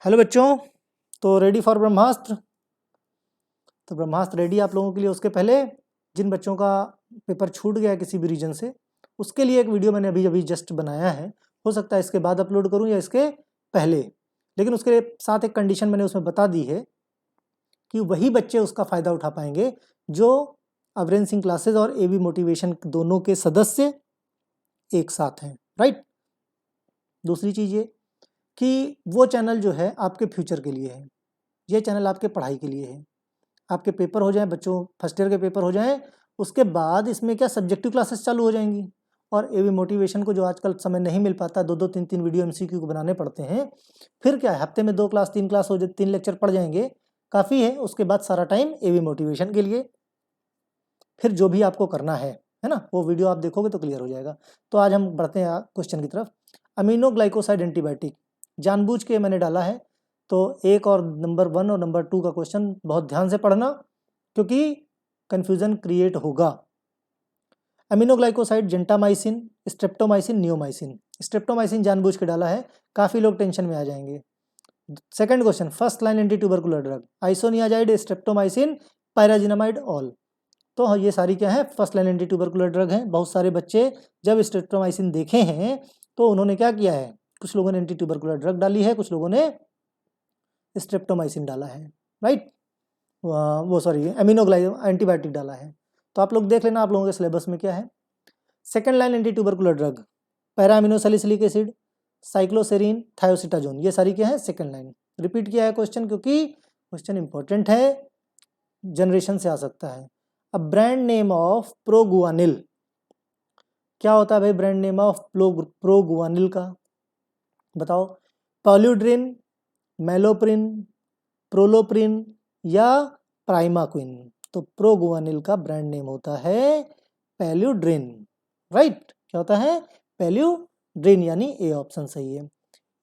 Hello बच्चों, तो ready for ब्रह्मास्त्र। तो ब्रह्मास्त्र रेडी आप लोगों के लिए। उसके पहले जिन बच्चों का पेपर छूट गया किसी भी रीजन से, उसके लिए एक वीडियो मैंने अभी अभी जस्ट बनाया है। हो सकता है इसके बाद अपलोड करूं या इसके पहले, लेकिन उसके साथ एक कंडीशन मैंने उसमें बता दी है कि वही बच्चे उसका फ़ायदा उठा पाएंगे जो अवरेंद्र सिंह क्लासेस और एबी मोटिवेशन दोनों के सदस्य एक साथ हैं, राइट। दूसरी चीज़ ये कि वो चैनल जो है आपके फ्यूचर के लिए है, ये चैनल आपके पढ़ाई के लिए है। आपके पेपर हो जाएं, बच्चों फर्स्ट ईयर के पेपर हो जाएं, उसके बाद इसमें क्या सब्जेक्टिव क्लासेस चालू हो जाएंगी। और एबी मोटिवेशन को जो आजकल समय नहीं मिल पाता, 2-2 3-3 वीडियो एमसीक्यू को बनाने पड़ते हैं, फिर क्या है हफ्ते में 2 क्लास 3 क्लास हो जाए, 3 लेक्चर पढ़ जाएंगे, काफ़ी है। उसके बाद सारा टाइम एबी मोटिवेशन के लिए। फिर जो भी आपको करना है ना, वो वीडियो आप देखोगे तो क्लियर हो जाएगा। तो आज हम बढ़ते हैं क्वेश्चन की तरफ। अमीनो ग्लाइकोसाइड एंटीबायोटिक जानबूझ के मैंने डाला है, तो एक और नंबर 1 और नंबर 2 का क्वेश्चन बहुत ध्यान से पढ़ना, क्योंकि कंफ्यूजन क्रिएट होगा। Aminoglycoside gentamicin, streptomycin, neomycin. Streptomycin जानबूझ के डाला है, काफ़ी लोग टेंशन में आ जाएंगे। Second question, first line anti tubercular drug isoniazid, streptomycin, pyrazinamide, all. तो ये सारी क्या है, first line anti tubercular drug हैं। बहुत सारे बच्चे जब स्ट्रेप्टोमाइसिन देखे हैं तो उन्होंने क्या किया है, कुछ लोगों ने एंटी ट्यूबरकुलर ड्रग डाली है, कुछ लोगों ने स्ट्रेप्टोमाइसिन डाला है, राइट। वो सॉरी एमिनोग्लाइको एंटीबायोटिक डाला है। तो आप लोग देख लेना आप लोगों के सिलेबस में क्या है। Second line anti tubercular drug para aminosalicylic acid, cycloserine, thiacetazone, ये सारी क्या है सेकंड लाइन। रिपीट किया है क्वेश्चन क्योंकि क्वेश्चन इंपॉर्टेंट है, जनरेशन से आ सकता है। अब ब्रांड नेम ऑफ प्रोगुआनिल क्या होता है भाई, ब्रांड नेम ऑफ प्रोगुआनिल का बताओ। पॉल्यूड्रिन, मेलोप्रिन, प्रोलोप्रिन या प्राइमाक्विन। तो प्रोगुआनिल का ब्रांड नेम होता है पैल्यूड्रिन, राइट। क्या होता है, पैल्यूड्रिन, यानी ए ऑप्शन सही है।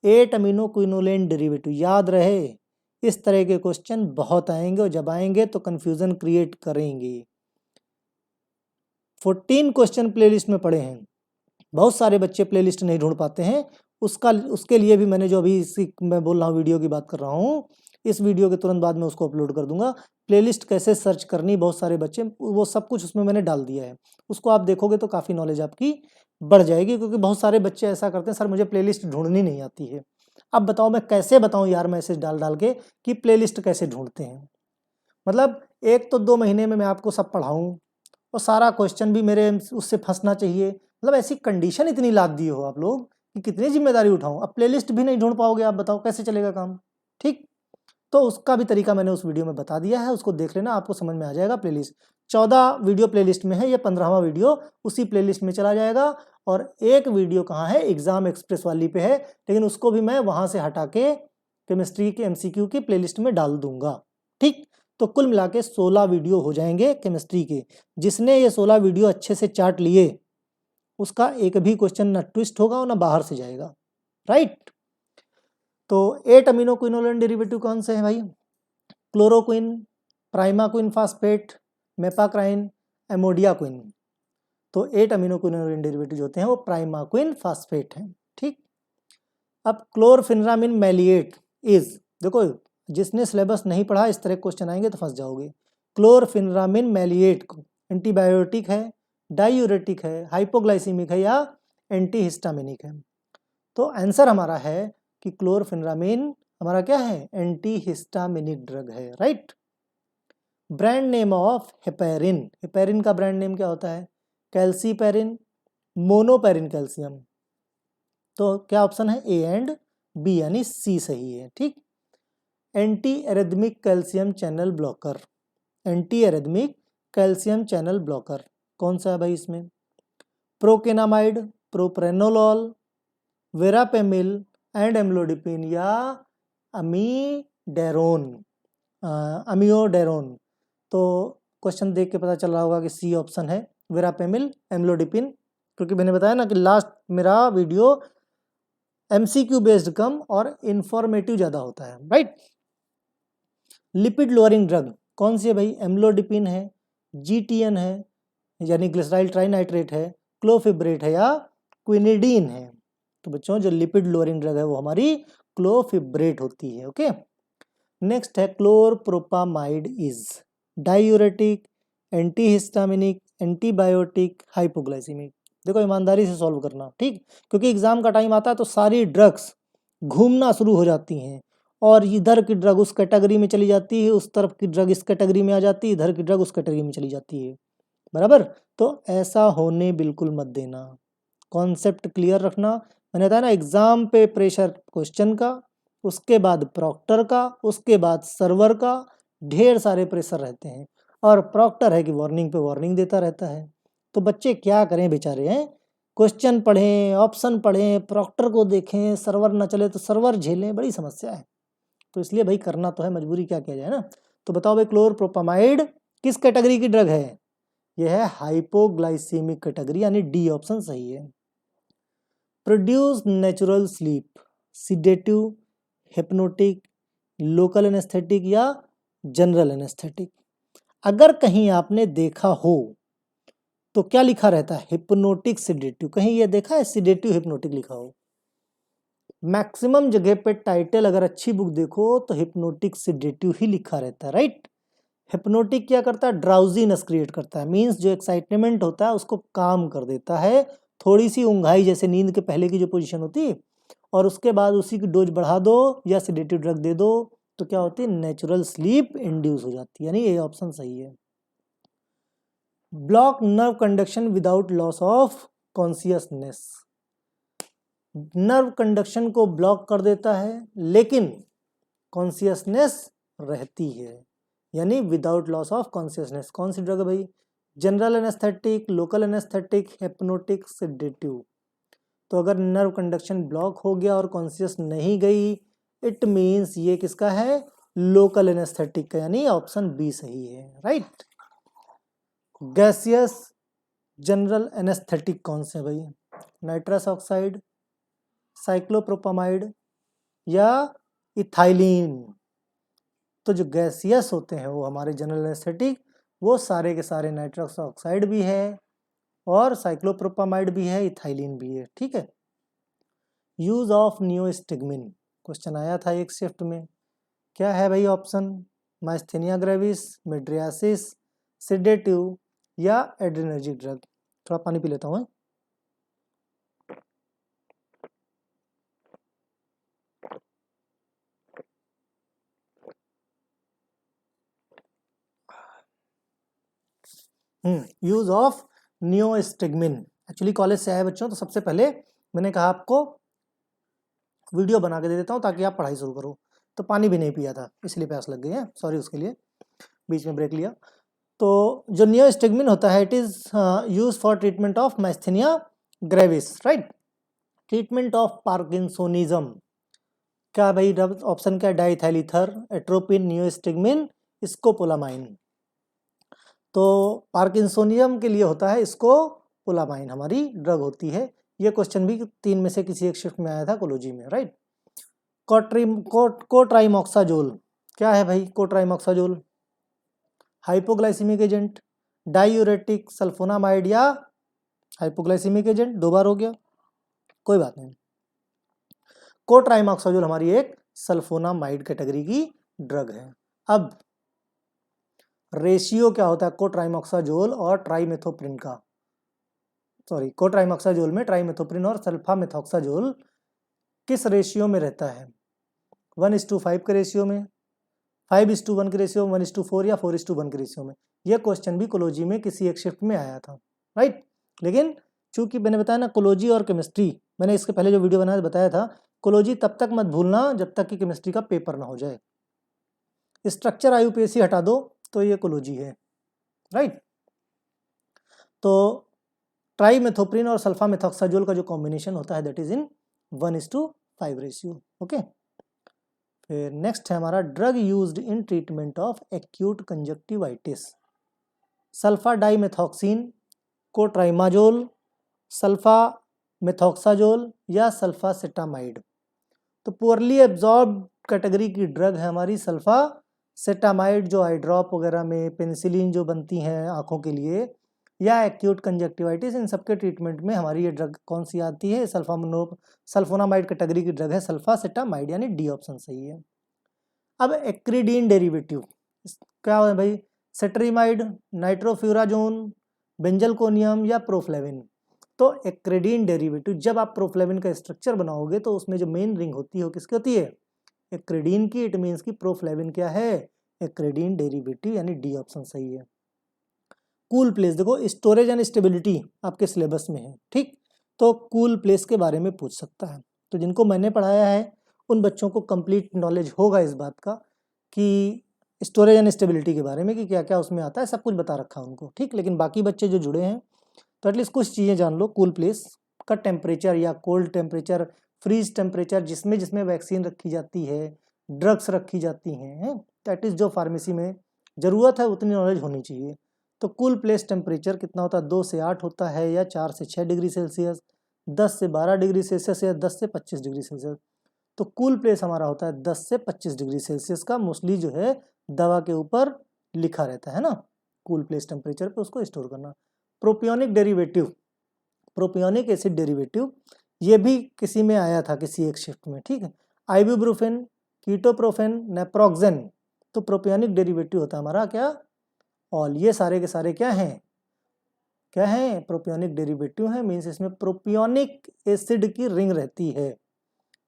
8 अमीनो क्विनोलेन डेरिवेटिव, याद रहे इस तरह के क्वेश्चन बहुत आएंगे, और जब आएंगे तो कंफ्यूजन क्रिएट करेंगे। 14 क्वेश्चन प्लेलिस्ट में पड़े हैं, बहुत सारे बच्चे प्लेलिस्ट नहीं ढूंढ पाते हैं। उसके लिए भी मैंने जो अभी इसी मैं बोल रहा हूँ वीडियो की बात कर रहा हूँ, इस वीडियो के तुरंत बाद में उसको अपलोड कर दूंगा। प्लेलिस्ट कैसे सर्च करनी, बहुत सारे बच्चे वो सब कुछ उसमें मैंने डाल दिया है, उसको आप देखोगे तो काफ़ी नॉलेज आपकी बढ़ जाएगी। क्योंकि बहुत सारे बच्चे ऐसा करते हैं, सर मुझे प्लेलिस्ट ढूंढनी नहीं आती है। अब बताओ मैं कैसे बताऊं यार, मैसेज डाल डाल के कि प्लेलिस्ट कैसे ढूंढते हैं। मतलब 1 तो 2 महीने में मैं आपको सब पढ़ाऊँ और सारा क्वेश्चन भी मेरे उससे फंसना चाहिए। मतलब ऐसी कंडीशन इतनी लाद दी हो आप लोग कि कितनी जिम्मेदारी उठाऊं। अब प्लेलिस्ट भी नहीं ढूंढ पाओगे, आप बताओ कैसे चलेगा काम, ठीक। तो उसका भी तरीका मैंने उस वीडियो में बता दिया है, उसको देख लेना, आपको समझ में आ जाएगा। प्लेलिस्ट 14 वीडियो प्लेलिस्ट में है, ये 15वां वीडियो उसी प्लेलिस्ट में चला जाएगा। और एक वीडियो कहाँ है, एग्जाम एक्सप्रेस वाली पे है, लेकिन उसको भी मैं वहां से हटा के केमिस्ट्री के एमसीक्यू की प्लेलिस्ट में डाल दूंगा, ठीक। तो कुल मिला के 16 वीडियो हो जाएंगे केमिस्ट्री के। जिसने ये 16 वीडियो अच्छे से चार्ट लिए, उसका एक भी क्वेश्चन ना ट्विस्ट होगा और ना बाहर से जाएगा, राइट। तो 8 अमीनो क्विनोलेन डेरिवेटिव कौन से हैं भाई, क्लोरोक्विन, प्राइमाक्विन फास्फेट, मेपाक्राइन, एमोडियाक्विन। तो 8 अमीनो क्विनोलेन डेरिवेटिव होते हैं वो प्राइमाक्विन फास्फेट हैं, ठीक। अब क्लोरफिनरामिन मैलिएट इज, देखो जिसने सिलेबस नहीं पढ़ा इस तरह क्वेश्चन आएंगे तो फंस जाओगे। क्लोरफिनरामिन मैलिएट एंटीबायोटिक है, डायूरेटिक है, हाइपोग्लाइसीमिक है या एंटीहिस्टामिनिक है। तो आंसर हमारा है कि क्लोरफिनरामिन हमारा क्या है, एंटीहिस्टामिनिक ड्रग है, right. Brand name of heparin, heparin का ब्रांड नेम क्या होता है, कैल्सीपेरिन, मोनोपेरिन कैल्शियम। तो क्या ऑप्शन है, ए एंड बी, यानी सी सही है, ठीक। Anti arrhythmic calcium channel blocker, anti arrhythmic calcium channel blocker कौन सा है भाई इसमें, प्रोकेनामाइड, प्रोप्रेनोलॉल, वेरापेमिल एंड एम्लोडिपिन या अमीडेरोन, अमियोडेरोन। तो क्वेश्चन देख के पता चल रहा होगा कि सी ऑप्शन है, वेरापेमिल एम्लोडिपिन। क्योंकि मैंने बताया ना कि लास्ट मेरा वीडियो एमसीक्यू बेस्ड कम और इंफॉर्मेटिव ज़्यादा होता है, राइट। लिपिड लोअरिंग ड्रग कौन सी है भाई, एम्लोडिपिन है, जीटीएन है यानी ग्लिसराइल ट्राइनाइट्रेट है, क्लोफिब्रेट है या क्विनिडीन है। तो बच्चों जो लिपिड लोअरिंग ड्रग है वो हमारी क्लोफिब्रेट होती है। ओके, नेक्स्ट है chlorpropamide is diuretic, antihistaminic, antibiotic, hypoglycaemic. देखो ईमानदारी से सॉल्व करना, ठीक, क्योंकि एग्जाम का टाइम आता है तो सारी ड्रग्स घूमना शुरू हो जाती हैं और इधर की ड्रग उस कैटेगरी में चली जाती है, उस तरफ की ड्रग इस कैटेगरी में आ जाती है, इधर की ड्रग उस कैटेगरी में चली जाती है, बराबर। तो ऐसा होने बिल्कुल मत देना, कॉन्सेप्ट क्लियर रखना। मैंने बताया ना, एग्जाम पे प्रेशर क्वेश्चन का, उसके बाद प्रॉक्टर का, उसके बाद सर्वर का, ढेर सारे प्रेशर रहते हैं और प्रॉक्टर है कि वार्निंग पे वार्निंग देता रहता है। तो बच्चे क्या करें बेचारे हैं, क्वेश्चन पढ़ें, ऑप्शन पढ़ें, प्रॉक्टर को देखें, सर्वर ना चले तो सर्वर झेलें, बड़ी समस्या है। तो इसलिए भाई करना तो है, मजबूरी क्या किया जाए ना। तो बताओ भाई क्लोरप्रोपामाइड किस कैटेगरी की ड्रग है? यह है हाइपोग्लाइसीमिक कैटेगरी, यानी डी ऑप्शन सही है। Produce natural sleep, sedative, hypnotic, local anaesthetic या जनरल एनेस्थेटिक। अगर कहीं आपने देखा हो तो क्या लिखा रहता है? Hypnotic sedative. कहीं ये देखा है सिडेटिव हिप्नोटिक लिखा हो? मैक्सिमम जगह पे टाइटल अगर अच्छी बुक देखो तो हिप्नोटिक सिडेटिव ही लिखा रहता है, राइट। हिप्नोटिक क्या करता है? ड्राउजीनेस क्रिएट करता है, मींस जो एक्साइटमेंट होता है उसको काम कर देता है, थोड़ी सी ऊंघाई जैसे नींद के पहले की जो पोजीशन होती है, और उसके बाद उसी की डोज बढ़ा दो या सिडेटिव ड्रग दे दो तो क्या होती है? नेचुरल स्लीप इंड्यूस हो जाती है, यानी ये ऑप्शन सही है। Block nerve conduction without loss of consciousness, nerve conduction को ब्लॉक कर देता है लेकिन कॉन्सियसनेस रहती है, यानी विदाउट लॉस ऑफ कॉन्सियसनेस। कौन सी ड्रग है भाई? General anaesthetic, local anaesthetic, hypnotic, sedative. तो अगर नर्व कंडक्शन ब्लॉक हो गया और कॉन्सियस नहीं गई, इट मीन्स ये किसका है? लोकल एनेस्थेटिक का, यानी ऑप्शन बी सही है, राइट। गैसियस जनरल एनेस्थेटिक कौन से भाई? नाइट्रस ऑक्साइड, साइक्लोप्रोपामाइड या इथाइलिन। तो जो गैसियस होते हैं वो हमारे जनरल एनेस्थेटिक, वो सारे के सारे नाइट्रस ऑक्साइड भी है और साइक्लोप्रोपामाइड भी है, इथाइलिन भी है, ठीक है। यूज ऑफ नियोस्टिग्मिन, क्वेश्चन आया था एक शिफ्ट में, क्या है भाई option? Myasthenia gravis, mydriasis, sedative या एड्रेनर्जिक ड्रग। थोड़ा पानी पी लेता हूँ। Use of neostigmine, actually college से आए बच्चों तो सबसे पहले मैंने कहा आपको वीडियो बना के दे देता हूँ ताकि आप पढ़ाई शुरू करो, तो पानी भी नहीं पिया था इसलिए प्यास लग गई है, सॉरी उसके लिए, बीच में ब्रेक लिया। तो जो नियोस्टिग्मिन होता है, it is use for treatment of myasthenia gravis, right. Treatment of parkinsonism, क्या भाई ऑप्शन क्या? Diethyl ether, atropine, neostigmine, scopolamine. तो पार्किंसोनिज्म के लिए होता है स्कोपोलामाइन, हमारी ड्रग होती है। ये क्वेश्चन भी 3 में से किसी एक शिफ्ट में आया था कोलोजी में, राइट। कोट्राइमोक्साजोल, क्या है भाई co-trimoxazole? Hypoglycaemic agent, diuretic, sulphonamide या हाइपोग्लाइसीमिक एजेंट। 2 बार हो गया, कोई बात नहीं। कोट्राइमोक्साजोल हमारी एक सल्फोनामाइड कैटेगरी की ड्रग है। अब रेशियो क्या होता है कोट्राइमोक्साजोल और ट्राइमेथोप्रिन का? सॉरी, कोट्राइमोक्साजोल में ट्राइमेथोप्रिन और सल्फामेथोक्साजोल किस रेशियो में रहता है? 1:5 के रेशियो में, 5:1 के रेशियो में, 1:4 या 4:1 के रेशियो में। यह क्वेश्चन भी कोलोजी में किसी एक शिफ्ट में आया था, राइट। लेकिन चूंकि मैंने बताया ना कोलोजी और केमिस्ट्री, मैंने इसके पहले जो वीडियो बनाया बताया था, कोलोजी तब तक मत भूलना जब तक कि केमिस्ट्री का पेपर ना हो जाए। स्ट्रक्चर आईयूपीएसी हटा दो तो ये कोलोजी है, राइट। तो ट्राइमेथोप्रिन और सल्फामेथोक्साजोल का जो कॉम्बिनेशन होता है that is in 1:5 ratio, okay. फिर नेक्स्ट है हमारा drug used in treatment of acute conjunctivitis, sulfadimethoxine, co trimoxazole, sulfamethoxazole या सल्फासेटामाइड। तो पुअरली एब्जॉर्ब कैटेगरी की ड्रग है हमारी सल्फासेटामाइड, जो आई ड्रॉप वगैरह में, पेनिसिलिन जो बनती हैं आँखों के लिए, या एक्यूट कंजक्टिवाइटिस, इन सबके ट्रीटमेंट में हमारी ये ड्रग कौन सी आती है? सल्फोनामाइड कैटेगरी की ड्रग है सल्फासेटामाइड, यानी डी ऑप्शन सही है। अब एक्रीडीन डेरिवेटिव क्या है भाई? सेट्रीमाइड, नाइट्रोफ्यूराजोन, बेंजलकोनियम या प्रोफ्लेविन। तो एक्रीडीन डेरिवेटिव, जब आप प्रोफ्लेविन का स्ट्रक्चर बनाओगे तो उसमें जो मेन रिंग होती है वो किसकी होती है? एक्रीडीन की। इट मीन्स की प्रोफ्लेविन क्या है? एक्रीडीन डेरिवेटिव, यानी डी ऑप्शन सही है। कूल प्लेस, देखो स्टोरेज एंड स्टेबिलिटी आपके सिलेबस में है, ठीक? तो कूल प्लेस के बारे में पूछ सकता है। तो जिनको मैंने पढ़ाया है उन बच्चों को कंप्लीट नॉलेज होगा इस बात का कि स्टोरेज एंड स्टेबिलिटी के बारे में कि क्या क्या उसमें आता है, सब कुछ बता रखा है उनको, ठीक? लेकिन बाकी बच्चे जो जुड़े हैं तो एटलीस्ट कुछ चीज़ें जान लो। कूल प्लेस का टेम्परेचर या कोल्ड टेम्परेचर, फ्रीज टेम्परेचर, जिसमें जिसमें वैक्सीन रखी जाती है, ड्रग्स रखी जाती हैं, दैट इज़ जो फार्मेसी में ज़रूरत है उतनी नॉलेज होनी चाहिए। तो कूल प्लेस टेम्परेचर कितना होता है? 2 से 8 होता है, या 4 से 6 डिग्री सेल्सियस, 10 से 12 डिग्री सेल्सियस, या 10 से 25 डिग्री सेल्सियस। तो कूल प्लेस हमारा होता है 10 से 25 डिग्री सेल्सियस का, मोस्टली जो है दवा के ऊपर लिखा रहता है ना, कूल प्लेस टेम्परेचर पे उसको स्टोर करना। Propionic derivative, propionic acid derivative, ये भी किसी में आया था किसी एक शिफ्ट में, ठीक है? Ibuprofen, ketoprofen, naproxen. तो प्रोपियोनिक डेरिवेटिव होता है हमारा क्या? ऑल। ये सारे के सारे क्या हैं? क्या है? प्रोपियोनिक डेरिवेटिव है, मीन्स इसमें प्रोपियोनिक एसिड की रिंग रहती है,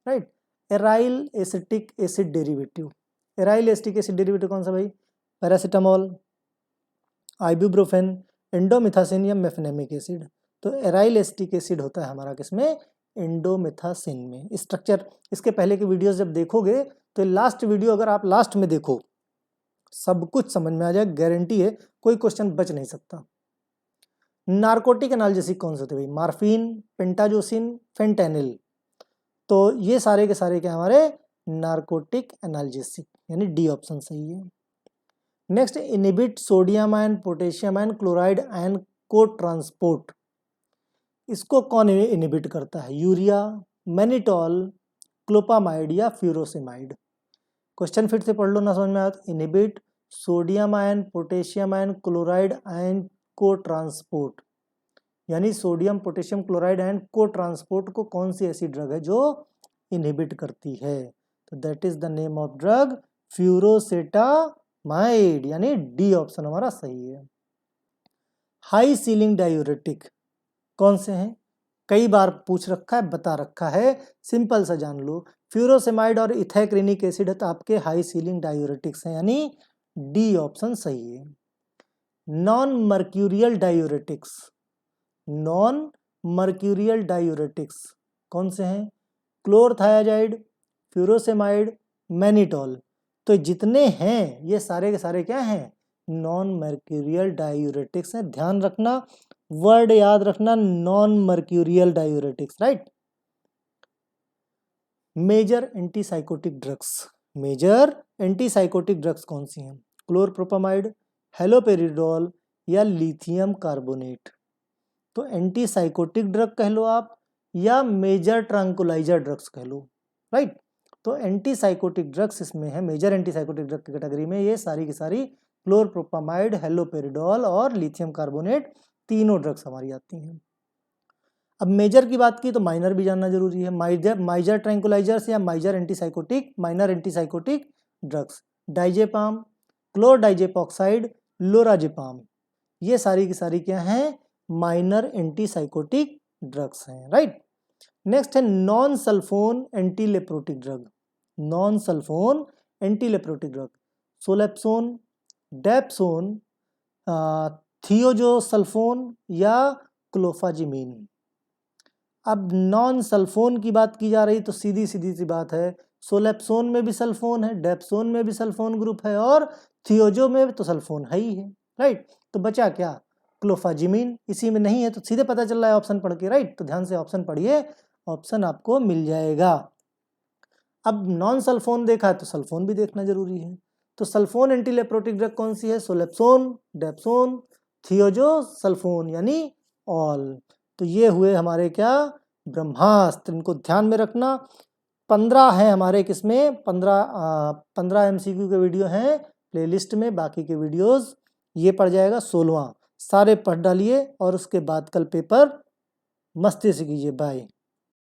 right? Aryl acetic acid derivative, aryl acetic acid derivative कौन सा भाई? पैरासीटामोल, आइबुप्रोफेन, एंडोमिथासिन या मेफेनेमिक एसिड। तो एराइल एसिटिक एसिड होता है हमारा किसमें? एंडोमिथासिन में। स्ट्रक्चर इसके पहले के वीडियोस जब देखोगे तो लास्ट वीडियो अगर आप लास्ट में देखो सब कुछ समझ में आ जाए, गारंटी है, कोई क्वेश्चन बच नहीं सकता। नार्कोटिक एनाल्जेसिक कौन से होते हैं भाई? Morphine, pentazocine, fentanyl. तो ये सारे के सारे क्या हमारे? नार्कोटिक एनाल्जेसिक, यानी डी ऑप्शन सही है। Next, inhibit sodium ion, potassium ion, chloride ion को ट्रांसपोर्ट। इसको कौन इनहिबिट करता है? यूरिया, मैनिटॉल, क्लोपामाइड या फ्यूरोसेमाइड। क्वेश्चन फिर से पढ़ लो ना, समझ में आया? Inhibit sodium ion, potassium ion, chloride ion को ट्रांसपोर्ट, यानी सोडियम, पोटेशियम, क्लोराइड आयन को ट्रांसपोर्ट को कौन सी ऐसी ड्रग है जो इनहिबिट करती है? तो that is the name of drug furosemide, यानी डी ऑप्शन हमारा सही है। हाई सीलिंग डायूरेटिक कौन से हैं? कई बार पूछ रखा है, बता रखा है, सिंपल सा जान लो। फ्यूरोसेमाइड और इथैक्रेनिक एसिड है तो आपके हाई सीलिंग डायूरेटिक्स हैं, यानी डी ऑप्शन सही है। Non mercurial diuretics, non mercurial diuretics कौन से हैं? Chlorothiazide, furosemide, mannitol. तो जितने हैं ये सारे के सारे क्या हैं? नॉन मर्क्यूरियल डायूरेटिक्स हैं। ध्यान रखना, वर्ड याद रखना, non mercurial diuretics, right? Major antipsychotic drugs, major antipsychotic drugs कौन सी हैं? क्लोरप्रोपामाइड, हेलोपेरिडोल या लिथियम कार्बोनेट। तो एंटीसाइकोटिक ड्रग कह लो आप या मेजर ट्रैंकुलाइजर ड्रग्स कह लो, राइट? तो एंटीसाइकोटिक ड्रग्स इसमें है, मेजर एंटीसाइकोटिक ड्रग की कैटेगरी में ये सारी की सारी क्लोरप्रोपामाइड, हेलोपेरिडोल और लिथियम कार्बोनेट, तीनों ड्रग्स हमारी आती हैं। अब मेजर की बात की तो माइनर भी जानना जरूरी है। माइजर ट्रैंकुलाइजर्स या major antipsychotic, minor antipsychotic drugs, diazepam, chlordiazepoxide, lorazepam, ये सारी की सारी क्या हैं? माइनर एंटीसाइकोटिक ड्रग्स हैं, राइट? नेक्स्ट है non sulfone antileprotic drug, non sulfone antileprotic drug, solapsone, dapsone, thiazosulfone या क्लोफाजिमीन। अब नॉन सल्फोन की बात की जा रही तो सीधी सीधी सी बात है, सोलेप्सोन में भी सल्फोन है, डेप्सोन में भी सल्फोन ग्रुप है और थियोजो में भी तो सल्फोन है ही है, राइट? तो बचा क्या? क्लोफाजिमीन। इसी में नहीं है तो सीधे पता चल रहा है ऑप्शन पढ़ के, राइट? तो ध्यान से ऑप्शन पढ़िए, ऑप्शन आपको मिल जाएगा। अब नॉन सल्फोन देखा है तो सल्फोन भी देखना जरूरी है। तो सल्फोन एंटीलेप्रोटिक ड्रग कौन सी है? सोलेप्सोन, डेप्सोन, थियोजो सल्फोन, यानी ऑल। तो ये हुए हमारे क्या? ब्रह्मास्त्र। इनको ध्यान में रखना। 15 है हमारे किसमें? 15 MCQ के वीडियो हैं प्लेलिस्ट में, बाकी के वीडियोस ये पड़ जाएगा 16वां। सारे पढ़ डालिए और उसके बाद कल पेपर मस्ती से कीजिए। बाय।